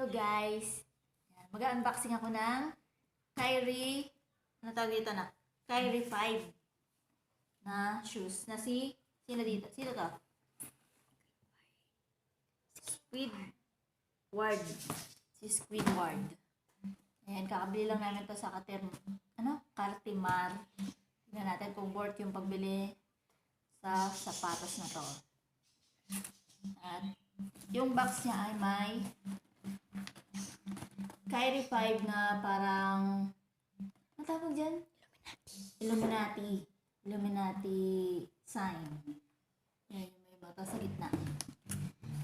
Hello guys! Mag-unboxing ako ng Kyrie, ano tawag dito na? Kyrie 5 na shoes na sino dito? Sino to? Squidward. Si Squidward. Ayan, kakabili lang namin to sa Cartimar. Tingnan natin kung worth yung pagbili sa sapatos na to. At yung box niya ay may Kyrie 5 na parang ano tawag dyan? Illuminati sign. Yan yung may bata sa gitna.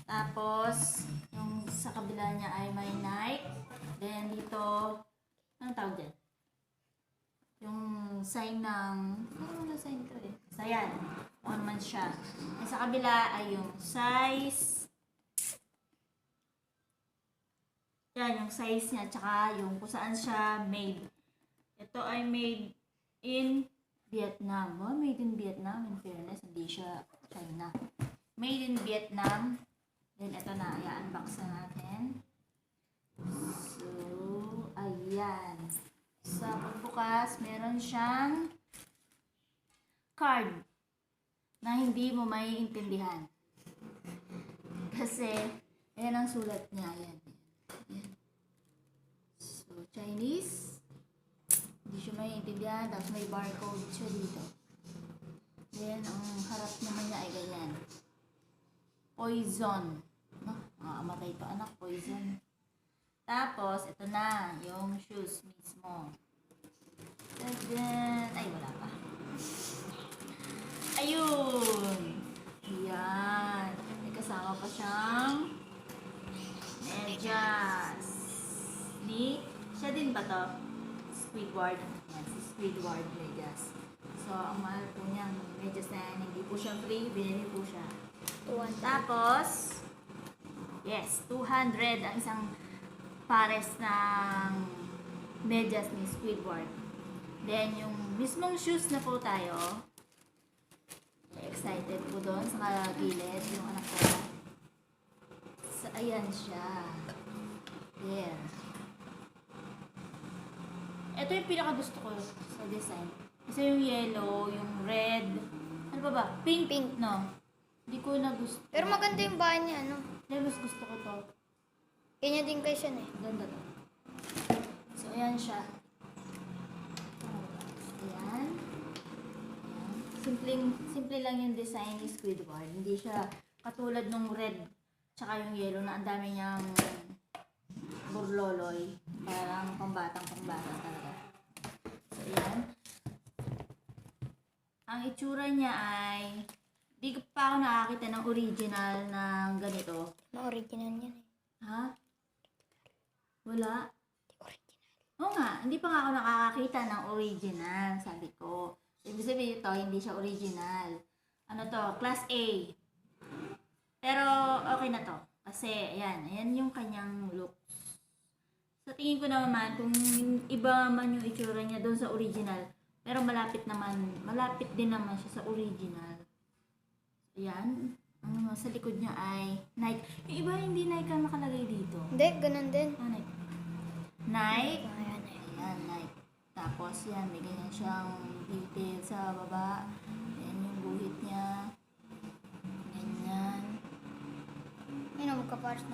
Tapos, yung sa kabila niya ay may Nike. Then dito, ano tawag dyan? Yung sign ng, ano sign ito eh? So yan, on man siya. And sa kabila ay yung size. Yan, yung size niya, tsaka yung kung saan siya made. Ito ay made in Vietnam. Oh, made in Vietnam. In fairness, hindi siya China. Made in Vietnam. Then, ito na. I-unbox na natin. So, ayan. Sa pagbukas, meron siyang card na hindi mo maiintindihan. Kasi, ayan ang sulat niya. Ayan. So, Chinese. Hindi siya maiintindihan. Tapos may barcode siya dito. Then, ang harap naman niya ay ganyan. Poison. No? Amatay to anak. Poison. Tapos, ito na. Yung shoes mismo. Then, ay, wala pa. Ayun. Yan. May kasama pa siyang medyas. Siya din ba to? Squidward. Yan, si Squidward medyas. So, ang mahal po niya, medyas na yan. Hindi po siya free, binili po siya. Tapos, yes, 200 ang isang pares ng medyas ni Squidward. Then, yung mismong shoes na po tayo, excited po doon sa gilid, yung anak ko. So, ayan siya. There. Ito yung pinaka-gusto ko sa design. Kasi yung yellow, yung red, ano ba ba? Pink. No. Hindi ko na gusto. Pero maganda yung bahay niya, ano? Pero mas gusto ko to. Kanya din kay Sean eh. Ganda to. So, ayan siya. Ayan. Simple lang yung design ni Squidward. Hindi siya katulad nung red tsaka yung yellow na ang dami niyang burloloy. Parang pambatang talaga. So, ayan. Ang itsura niya ay di pa ako nakakita ng original ng ganito. Na-original yan eh. Ha? Wala? Original. Oo nga, hindi pa nga ako nakakakita ng original, sabi ko. Ibig sabihin ito, hindi siya original. Ano to? Class A. Pero, okay na to. Kasi, ayan yung kanyang look. Sa tingin ko naman, kung iba man yung itsura niya doon sa original, pero malapit din naman siya sa original. Ayan. Ang sa likod niya ay Nike. Yung iba hindi Nike ang nakalagay dito. Hindi, ganun din. Nike. Nike. Ayan eh. Ayan, Nike. Tapos yan, may ganyan siyang detail sa baba. Ayan yung guhit niya. Ganyan. Ayun, magkapares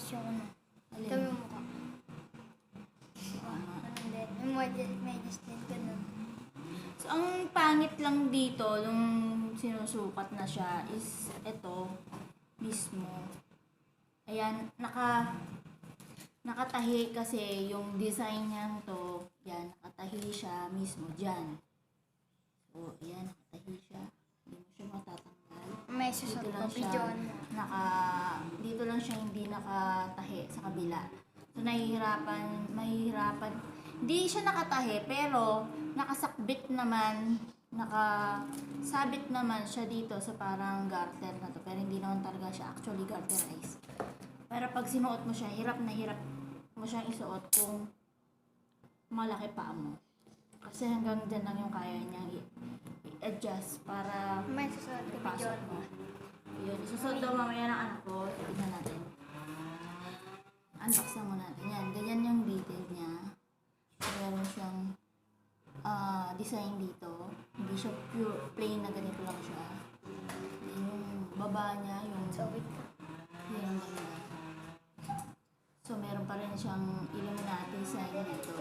yung ano. Alin? Ito yung mukha. Tama. Ganun din. Yung medyas din, ganun. So, ang pangit lang dito, nung sinusukat na siya, is ito mismo. Ayan, nakatahi kasi yung design niya to, yan, nakatahi siya mismo dyan. So, ayan, nakatahi siya. Hindi mo siya matatanggal. May susunod Dito ko, lang siya, videoan mo. dito lang siya hindi nakatahi sa kabila. So, mahihirapan. Hindi siya nakatahi, pero nakasakbit naman, nakasabit naman siya dito sa parang garter na to. Pero hindi naman talaga siya actually garterized. Pero pag sinuot mo siya, hirap na hirap mo siyang isuot kung malaki pa mo. Kasi hanggang dyan lang yung kaya niyang i-adjust para May susunod ko, ipasok videoan mo. mo. Yun, isusunod daw mamaya ng anak ko. Tignan natin. Unbox na design dito. Hindi siya pure plain na ganito lang siya. Yung baba niya, yung So, wait ka. yung ganda. So, meron pa rin siyang Illuminati sign dito.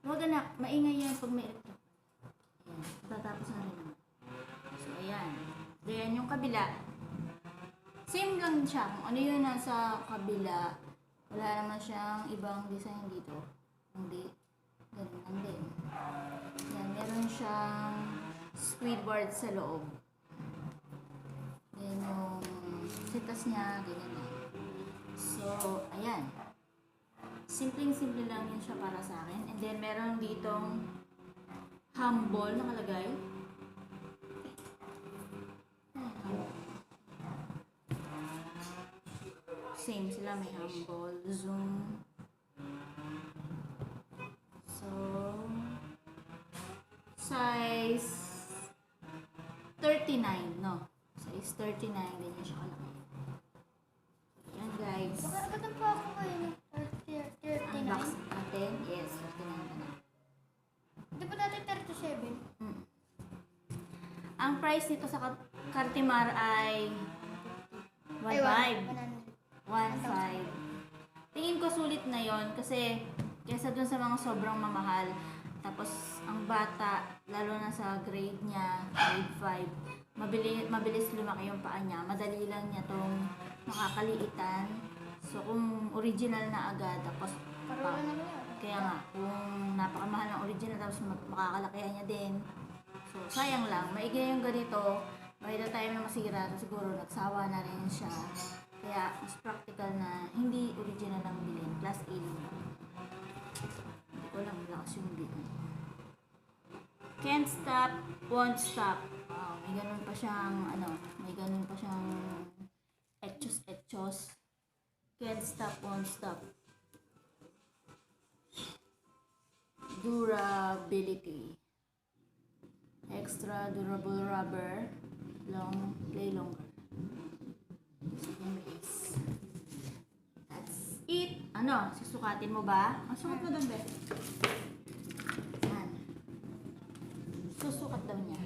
Huwag anak, maingay yan pag may electric. Ayan, tatapos na rin naman. So, ayan. Ayan yung kabila. Same lang siya. Kung ano yung nasa kabila, wala naman siyang ibang design dito. Hindi. Ganun lang din. Ayan, meron siyang Squidward sa loob. Ayan yung sitas niya, ganyan lang. So, ayan. Simpleng-simple lang yun siya para sa akin. And then, meron ditong humble nakalagay. Same sila, may humble, zoom. So, size 39, no? Size 39, ganyan siya kalaki. Ayan, guys. Makakagatan pa ako ngayon. Unbox 39. natin. Yes, 39 na. Di ba dati 37? Ang price nito sa Cartimar ay 1.5. 1.5. Tingin ko sulit na yon kasi kesa dun sa mga sobrang mamahal. Tapos ang bata, lalo na sa grade niya, grade 5, mabilis lumaki yung paa niya. Madali lang niya tong makakaliitan. So kung original na agad, tapos Karoon na naman yun. kaya nga, kung napakamahal ng original tapos makakalakihan niya din. So, sayang lang. Maigay yung ganito. By the time na masira, siguro nagsawa na rin siya. Kaya, mas practical na hindi original ang bilhin. Plus A lang. Hindi ko lang lakas yung bilhin. Can't stop, won't stop. Wow, may ganun pa siyang, may ganun pa siyang etchos. Can't stop, won't stop. Durability. Extra durable rubber. Play longer. So, anyways. That's it. Susukatin mo ba? Sukat mo doon, Beth. Yan. Susukat daw niya.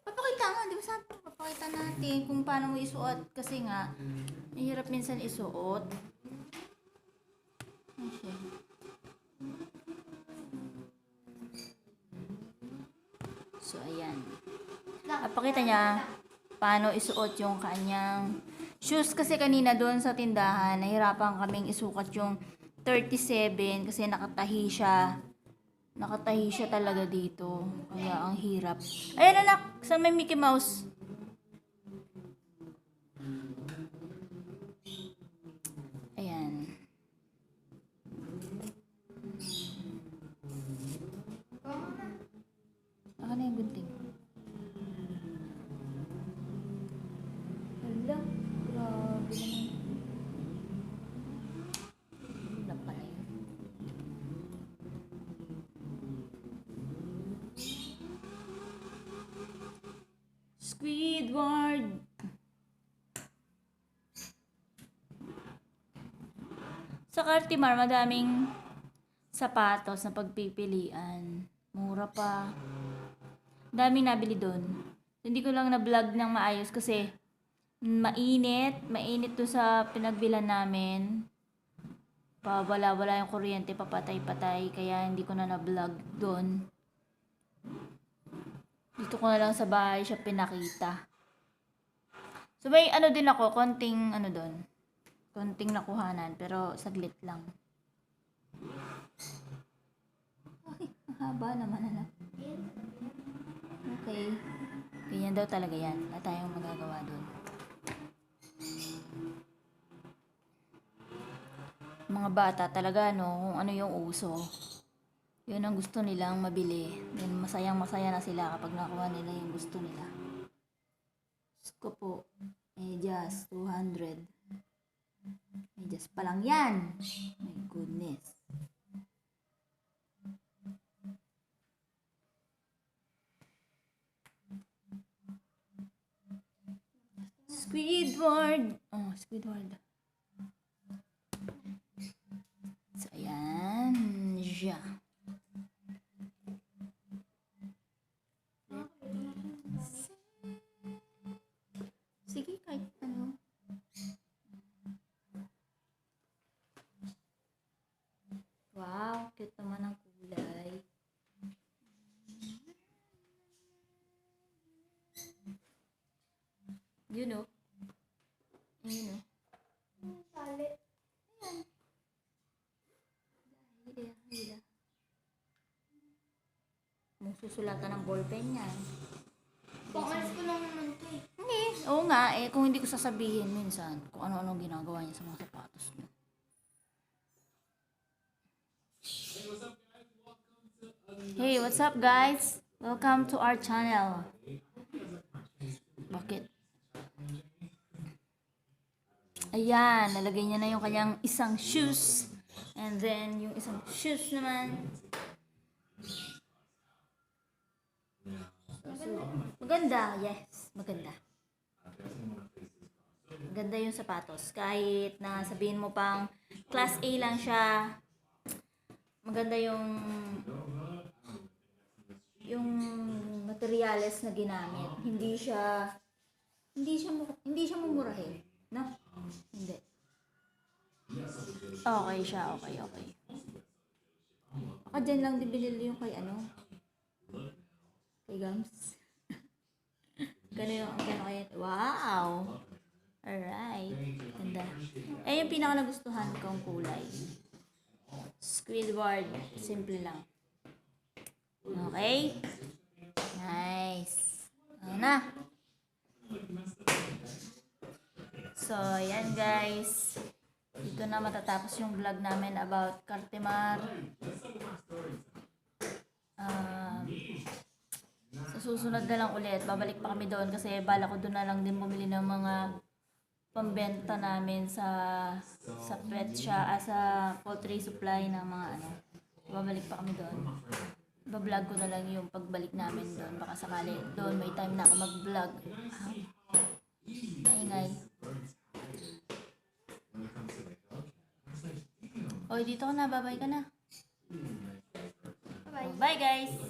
Papakita nga. Di ba sabi ko, papakita natin kung paano mo isuot. Kasi nga, mahirap minsan isuot. Okay. So, ayan. Papakita niya paano isuot yung kanyang shoes. Kasi kanina doon sa tindahan, nahirapan kaming isukat yung 37 kasi nakatahi siya. Nakatahi siya talaga dito. Kaya ang hirap. Ayan anak, sa may Mickey Mouse. Ayan. Ako na yung gunting. Hala, grabe naman. Wala pala yun. Squidward! Sa Cartimar, madaming sapatos na pagpipilian. Mura pa. Daming nabili doon. Hindi ko lang na-vlog ng maayos kasi mainit. Mainit to sa pinagbilan namin. Wala yung kuryente, papatay-patay. Kaya hindi ko na na-vlog doon. Dito ko na lang sa bahay siya pinakita. So may din ako, konting doon. Konting nakuhanan, pero saglit lang. Ay, mahaba naman anak. Okay. Ganyan daw talaga yan. Wala tayong magagawa doon. Mga bata talaga, kung ano yung uso. Yun ang gusto nilang mabili. Then masayang-masaya na sila kapag nakuha nila yung gusto nila. Gusto po, just 200. Just pa lang yan. My goodness. Squidward. Oh, Squidward. So, Ganja. Sige, kahit ano. Wow, cute naman ang kulay. You know. You know. Tali. Hila. Susulatan ng ballpen yan. Pangalis ko lang naman ito eh. Hindi. Oo nga, kung hindi ko sasabihin minsan kung ano-ano ginagawa niya sa mga sapatos niya. Hey, what's up guys? Welcome to our channel. Bakit? Ayan, nalagay niya na yung kanyang isang shoes. And then, yung isang shoes naman. Maganda, yes. Maganda. Maganda yung sapatos. Kahit na sabihin mo pang class A lang siya, maganda yung materials na ginamit. Hindi siya mumurahin. No? Hindi. Okay siya, okay. Baka dyan lang din binili yung kay kay Gams. Gano'n kaya. Wow! Alright. Ganda. Yung pinaka nagustuhan kong kulay. Squidward. Simple lang. Okay? Nice. Ayan na. So, yan guys. Dito na matatapos yung vlog namin about Cartimar. Sa susunod na lang ulit, babalik pa kami doon kasi bala ko doon na lang din bumili ng mga pambenta namin sa pet siya, sa poultry supply ng mga Babalik pa kami doon. Bablog ko na lang yung pagbalik namin doon. Baka sakali doon may time na ako mag-vlog. Maingay. Oy, dito ka na. Bye-bye ka na. Bye-bye. Bye guys!